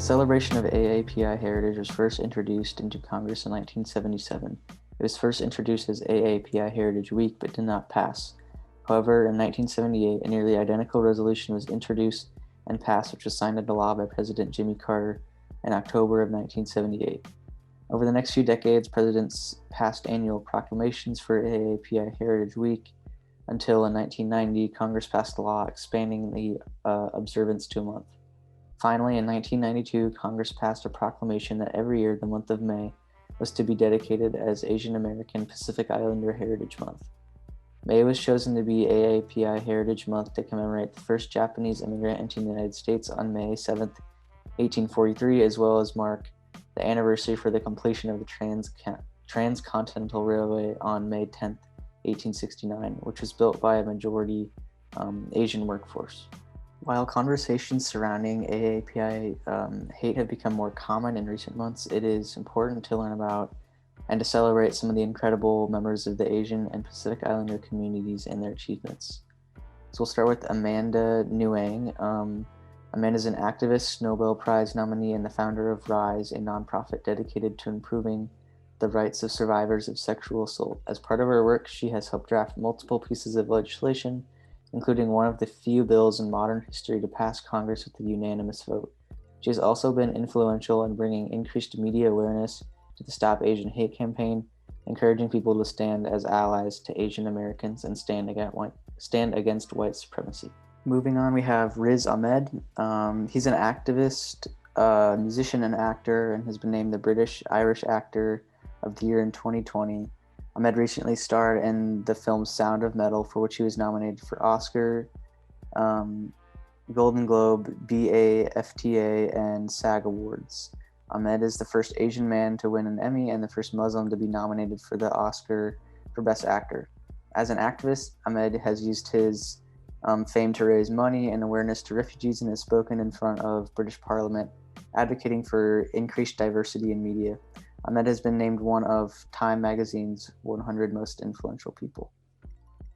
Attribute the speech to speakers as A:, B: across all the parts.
A: celebration of AAPI heritage was first introduced into Congress in 1977. It was first introduced as AAPI Heritage Week but did not pass. However, in 1978, a nearly identical resolution was introduced and passed, which was signed into law by President Jimmy Carter in October of 1978. Over the next few decades, presidents passed annual proclamations for AAPI Heritage Week until in 1990, Congress passed a law expanding the observance to a month. Finally, in 1992, Congress passed a proclamation that every year the month of May was to be dedicated as Asian American Pacific Islander Heritage Month. May was chosen to be AAPI Heritage Month to commemorate the first Japanese immigrant into the United States on May 7, 1843, as well as mark the anniversary for the completion of the Transcontinental Railway on May 10, 1869, which was built by a majority Asian workforce. While conversations surrounding AAPI hate have become more common in recent months, it is important to learn about and to celebrate some of the incredible members of the Asian and Pacific Islander communities and their achievements. So we'll start with Amanda Ningguang. Amanda is an activist, Nobel Prize nominee, and the founder of RISE, a nonprofit dedicated to improving the rights of survivors of sexual assault. As part of her work, she has helped draft multiple pieces of legislation, including one of the few bills in modern history to pass Congress with a unanimous vote. She has also been influential in bringing increased media awareness to the Stop Asian Hate campaign, encouraging people to stand as allies to Asian Americans and stand against white supremacy. Moving on, we have Riz Ahmed. He's an activist, musician, and actor, and has been named the British-Irish Actor of the Year in 2020. Ahmed recently starred in the film Sound of Metal, for which he was nominated for Oscar, Golden Globe, BAFTA, and SAG Awards. Ahmed is the first Asian man to win an Emmy and the first Muslim to be nominated for the Oscar for Best Actor. As an activist, Ahmed has used his fame to raise money and awareness to refugees and has spoken in front of British Parliament, advocating for increased diversity in media. Ahmed has been named one of Time magazine's 100 most influential people.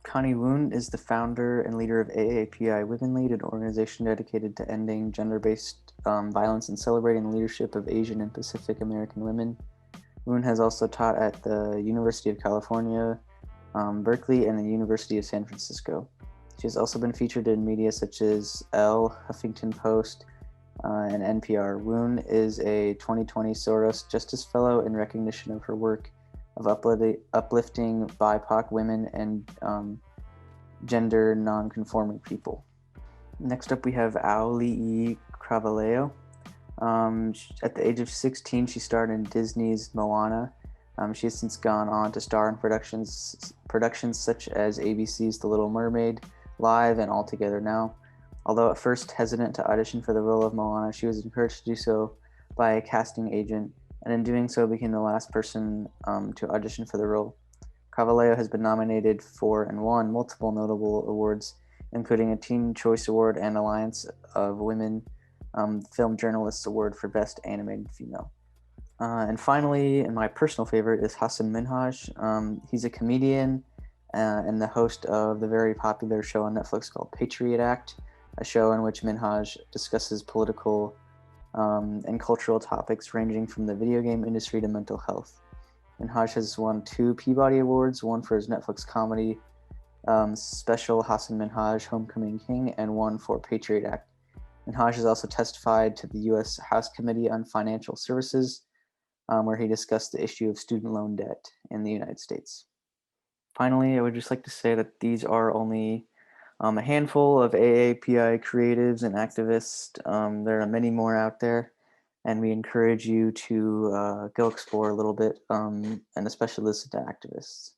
A: Connie Woon is the founder and leader of AAPI Women Lead, an organization dedicated to ending gender-based violence and celebrating the leadership of Asian and Pacific American women. Woon has also taught at the University of California, Berkeley, and the University of San Francisco. She has also been featured in media such as Elle, Huffington Post, and NPR. Woon is a 2020 Soros Justice Fellow in recognition of her work of uplifting BIPOC women and gender non-conforming people. Next up, we have E Kraveleo. At the age of 16, she starred in Disney's Moana. She has since gone on to star in productions such as ABC's The Little Mermaid, Live, and All Together Now. Although at first hesitant to audition for the role of Moana, she was encouraged to do so by a casting agent, and in doing so became the last person to audition for the role. Kraveleo has been nominated for and won multiple notable awards, including a Teen Choice Award and Alliance of Women Film Journalists Award for Best Animated Female. And finally, and my personal favorite, is Hasan Minhaj. He's a comedian and the host of the very popular show on Netflix called Patriot Act, a show in which Minhaj discusses political and cultural topics ranging from the video game industry to mental health. Minhaj has won 2 Peabody Awards, one for his Netflix comedy special Hasan Minhaj, Homecoming King, and one for Patriot Act. Minhaj has also testified to the U.S. House Committee on Financial Services, where he discussed the issue of student loan debt in the United States. Finally, I would just like to say that these are only a handful of AAPI creatives and activists. There are many more out there, and we encourage you to go explore a little bit and especially listen to activists.